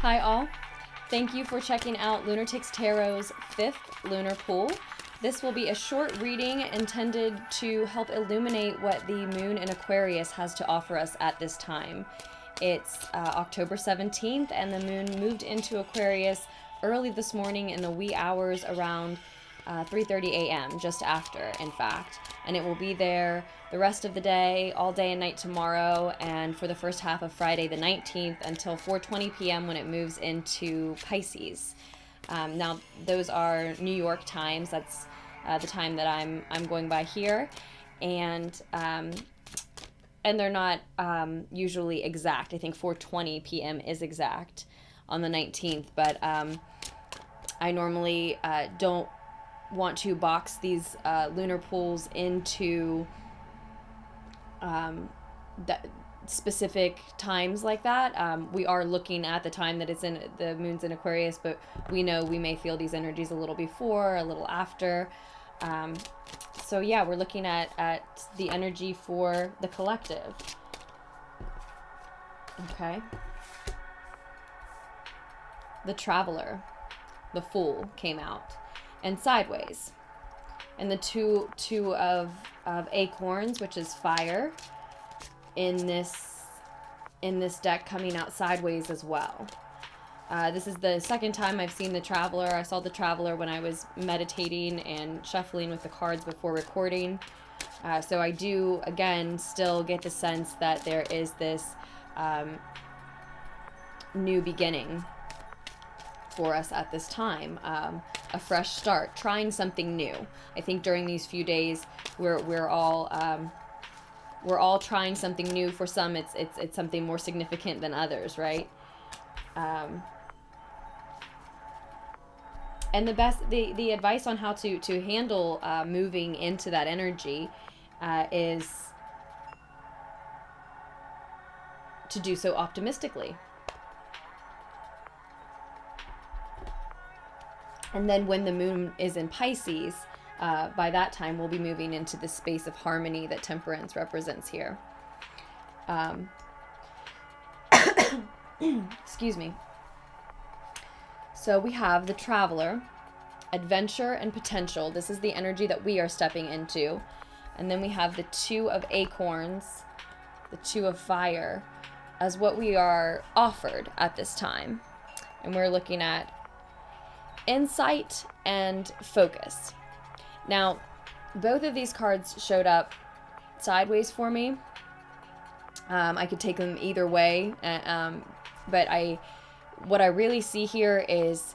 Hi all. Thank you for checking out Lunarticks Tarot's 5th lunar pool. This will be a short reading intended to help illuminate what the moon in Aquarius has to offer us at this time. It's October 17th and the moon moved into Aquarius early this morning in the wee hours around 3:30 a.m., just after, in fact. And it will be there the rest of the day, all day and night tomorrow, and for the first half of Friday the 19th until 4:20 p.m. when it moves into Pisces. Now, those are New York times. That's the time that I'm going by here, and they're not usually exact. I think 4:20 p.m. is exact on the 19th, but I normally don't want to box these lunar pools into specific times like that. We are looking at the time that it's in the moon's in Aquarius, but we know we may feel these energies a little before, a little after. So yeah, we're looking at the energy for the collective. Okay. The Traveler, the Fool came out, and Sideways, and the two of acorns, which is fire, in this deck coming out sideways as well. This is the second time I've seen the Traveler. I saw the Traveler when I was meditating and shuffling with the cards before recording. So I do, again, still get the sense that there is this new beginning for us at this time, a fresh start, trying something new. I think during these few days, we're all trying something new. For some, it's something more significant than others, right? And the advice on how to handle moving into that energy is to do so optimistically. And then when the moon is in Pisces, by that time we'll be moving into the space of harmony that Temperance represents here. Excuse me. So we have the Traveler, adventure and potential. This is the energy that we are stepping into. And then we have the Two of Acorns, the Two of Fire, as what we are offered at this time. And we're looking at insight and focus. Now, both of these cards showed up sideways for me. I could take them either way, but what I really see here is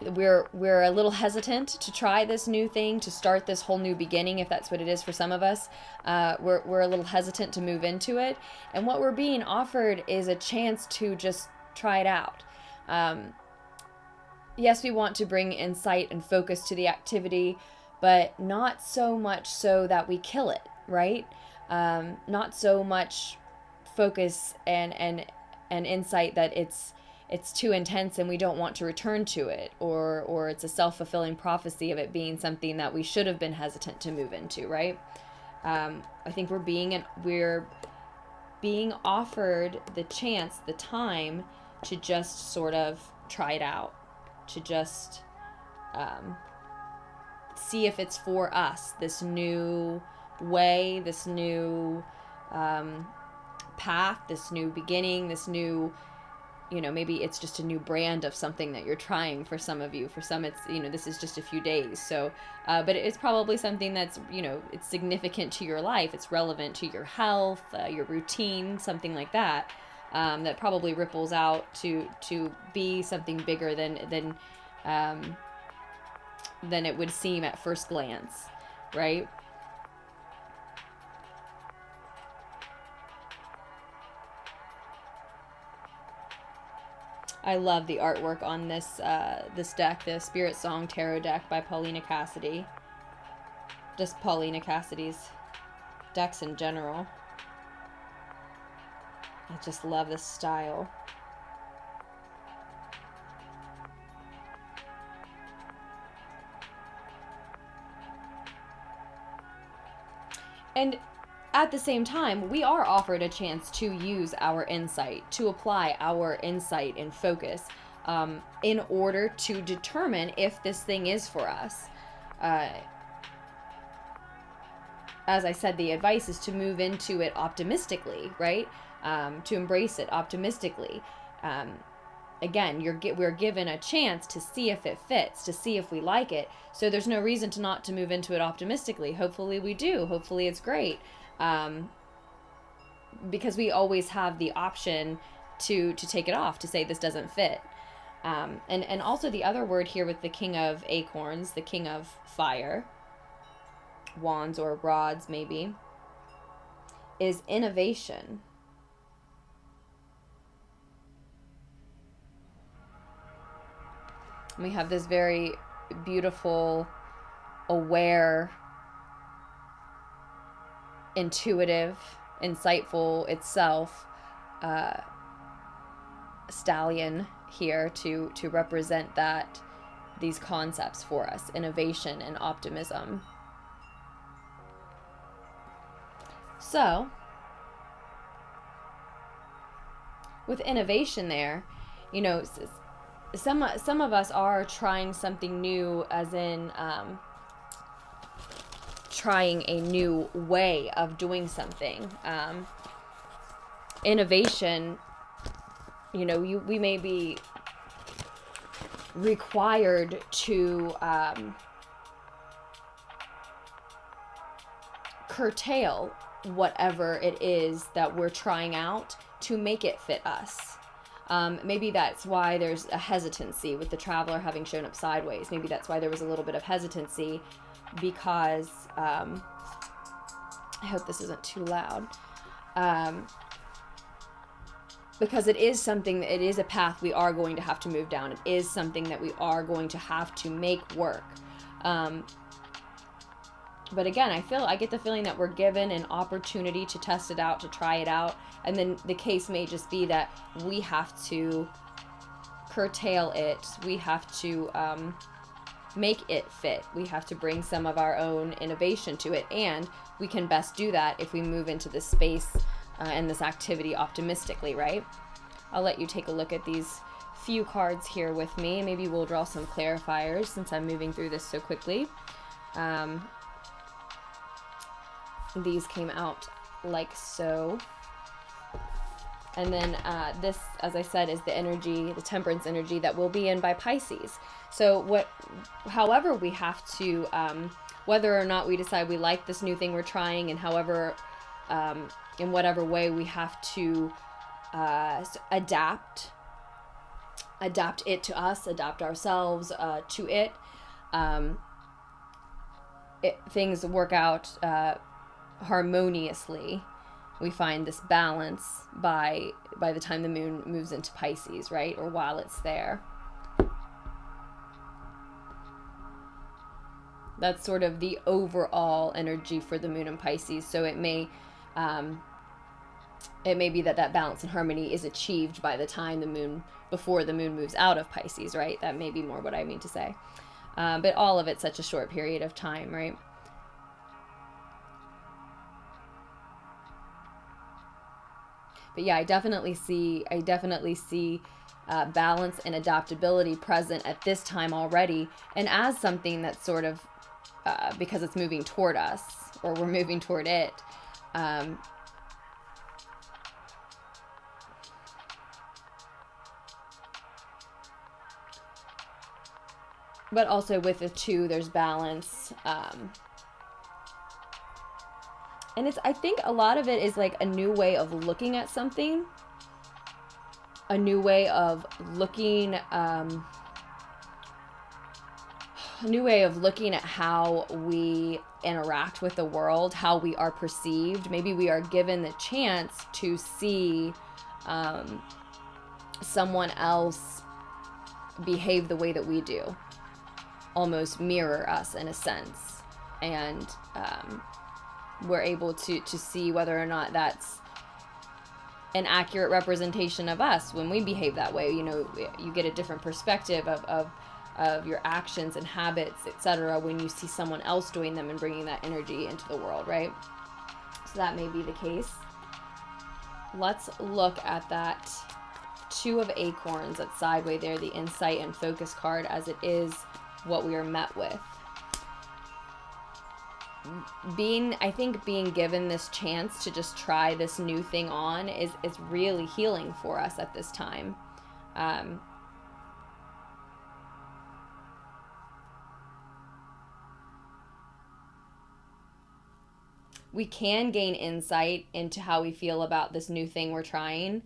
we're a little hesitant to try this new thing, to start this whole new beginning, if that's what it is for some of us. We're a little hesitant to move into it, and what we're being offered is a chance to just try it out. Yes, we want to bring insight and focus to the activity, but not so much so that we kill it, right? Not so much focus and insight that it's too intense and we don't want to return to it, or it's a self-fulfilling prophecy of it being something that we should have been hesitant to move into, right? I think we're being offered the chance, the time to just sort of try it out, to just see if it's for us, this new way, this new path, this new beginning, this new, maybe it's just a new brand of something that you're trying. For some of you, for some it's, this is just a few days. So, but it's probably something that's, it's significant to your life. It's relevant to your health, your routine, something like that. That probably ripples out to be something bigger than it would seem at first glance, right? I love the artwork on this deck, the SpirtSong Tarot deck by Paulina Cassidy. Just Paulina Cassidy's decks in general. I just love this style. And at the same time, we are offered a chance to use our insight, to apply our insight and focus in order to determine if this thing is for us. As I said, the advice is to move into it optimistically, right? To embrace it optimistically. Again, we're given a chance to see if it fits, to see if we like it. So there's no reason to not to move into it optimistically. Hopefully we do. Hopefully it's great. Because we always have the option to take it off, to say this doesn't fit. And also the other word here with the King of Acorns, the King of Fire, wands or rods maybe, is innovation. We have this very beautiful, aware, intuitive, insightful itself stallion here to represent these concepts for us, innovation and optimism. So with innovation there, you know, some of us are trying something new, as in trying a new way of doing something. Innovation, you know, we may be required to curtail whatever it is that we're trying out to make it fit us. Maybe that's why there's a hesitancy with the Traveler having shown up sideways. Maybe that's why there was a little bit of hesitancy, because I hope this isn't too loud. Because it is something, it is a path we are going to have to move down. It is something that we are going to have to make work. But again, I get the feeling that we're given an opportunity to test it out, to try it out. And then the case may just be that we have to curtail it. We have to make it fit. We have to bring some of our own innovation to it. And we can best do that if we move into this space and this activity optimistically, right? I'll let you take a look at these few cards here with me. Maybe we'll draw some clarifiers since I'm moving through this so quickly. These came out like so. And then this, as I said, is the energy, the temperance energy that will be in by Pisces. So however we have to, whether or not we decide we like this new thing we're trying, and however, in whatever way we have to adapt it to us, adapt ourselves to it, things work out harmoniously. We find this balance by the time the moon moves into Pisces, right? Or while it's there. That's sort of the overall energy for the moon in Pisces. So it may be that balance and harmony is achieved by the time before the moon moves out of Pisces, right? That may be more what I mean to say. But all of it's such a short period of time, right? But yeah, I definitely see balance and adaptability present at this time already, and as something that's sort of because it's moving toward us, or we're moving toward it. But also with the two, there's balance. And I think a lot of it is like a new way of looking at something, a new way of looking, a new way of looking at how we interact with the world, how we are perceived. Maybe we are given the chance to see someone else behave the way that we do, almost mirror us in a sense. And we're able to see whether or not that's an accurate representation of us when we behave that way. You know, you get a different perspective of your actions and habits, etc., when you see someone else doing them and bringing that energy into the world, right? that may be the case. Let's look at that Two of Acorns that's sideways there, the insight and focus card, as it is what we are met with. I think being given this chance to just try this new thing on is really healing for us at this time. We can gain insight into how we feel about this new thing we're trying.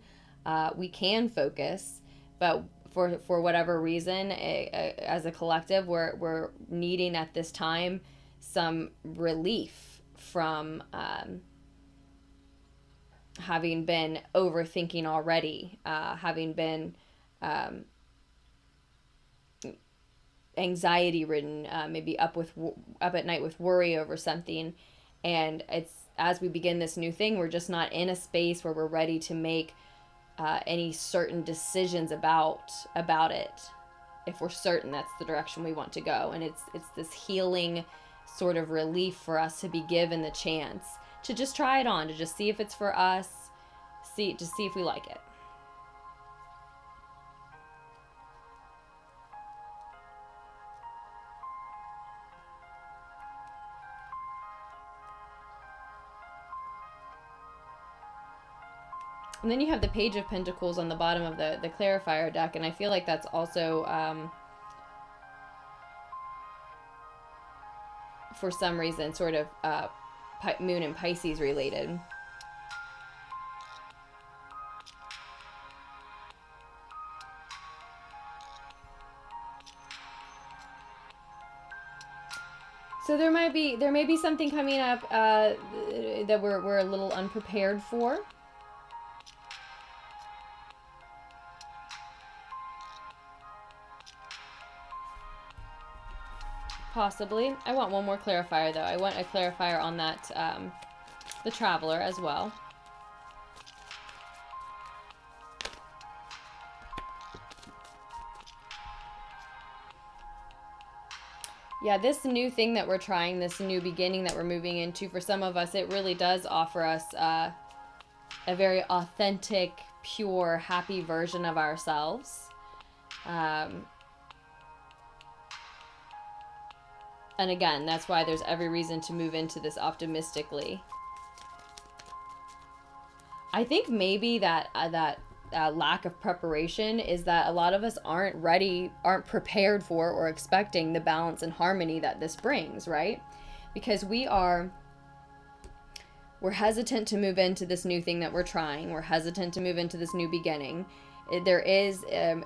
We can focus, but for whatever reason, as a collective, we're needing at this time some relief from having been overthinking already, having been anxiety ridden, maybe up at night with worry over something. And it's, as we begin this new thing, we're just not in a space where we're ready to make any certain decisions about it, if we're certain that's the direction we want to go. And it's this healing sort of relief for us to be given the chance to just try it on, to just see if it's for us, to see if we like it. And then you have the Page of Pentacles on the bottom of the clarifier deck, and I feel like that's also, for some reason, sort of Moon and Pisces related. So there may be something coming up that we're a little unprepared for. Possibly. I want one more clarifier, though. I want a clarifier on that, the Traveler as well. Yeah, this new thing that we're trying, this new beginning that we're moving into, for some of us, it really does offer us a very authentic, pure, happy version of ourselves. And again, that's why there's every reason to move into this optimistically. I think maybe that lack of preparation is that a lot of us aren't prepared for or expecting the balance and harmony that this brings, right? Because we're hesitant to move into this new thing that we're trying. We're hesitant to move into this new beginning. There is an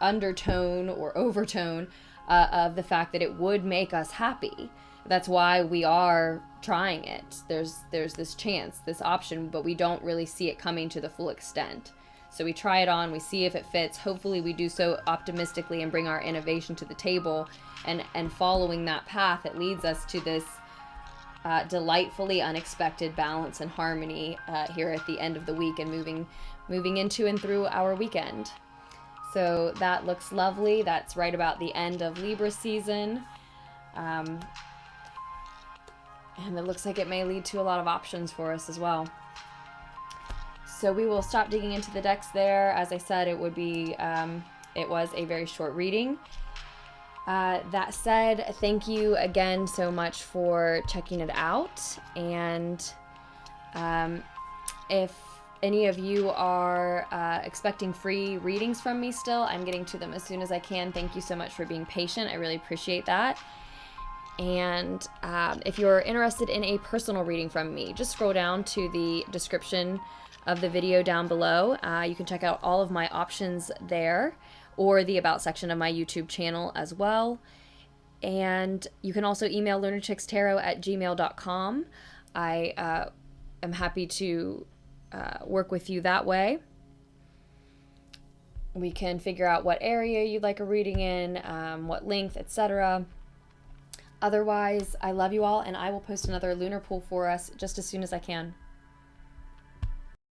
undertone or overtone of the fact that it would make us happy. That's why we are trying it. There's this chance, this option, but we don't really see it coming to the full extent. So we try it on, we see if it fits. Hopefully we do so optimistically and bring our innovation to the table, and following that path, it leads us to this delightfully unexpected balance and harmony here at the end of the week, and moving into and through our weekend. So that looks lovely. That's right about the end of Libra season. And it looks like it may lead to a lot of options for us as well. So we will stop digging into the decks there. As I said, it was a very short reading. That said, thank you again so much for checking it out. And if any of you are expecting free readings from me still, I'm getting to them as soon as I can. Thank you so much for being patient. I really appreciate that. And if you're interested in a personal reading from me, just scroll down to the description of the video down below. You can check out all of my options there, or the About section of my YouTube channel as well. And you can also email lunartickstarot@gmail.com. I am happy to work with you that way. We can figure out what area you'd like a reading in, what length, etc. Otherwise, I love you all, and I will post another lunar pool for us just as soon as I can.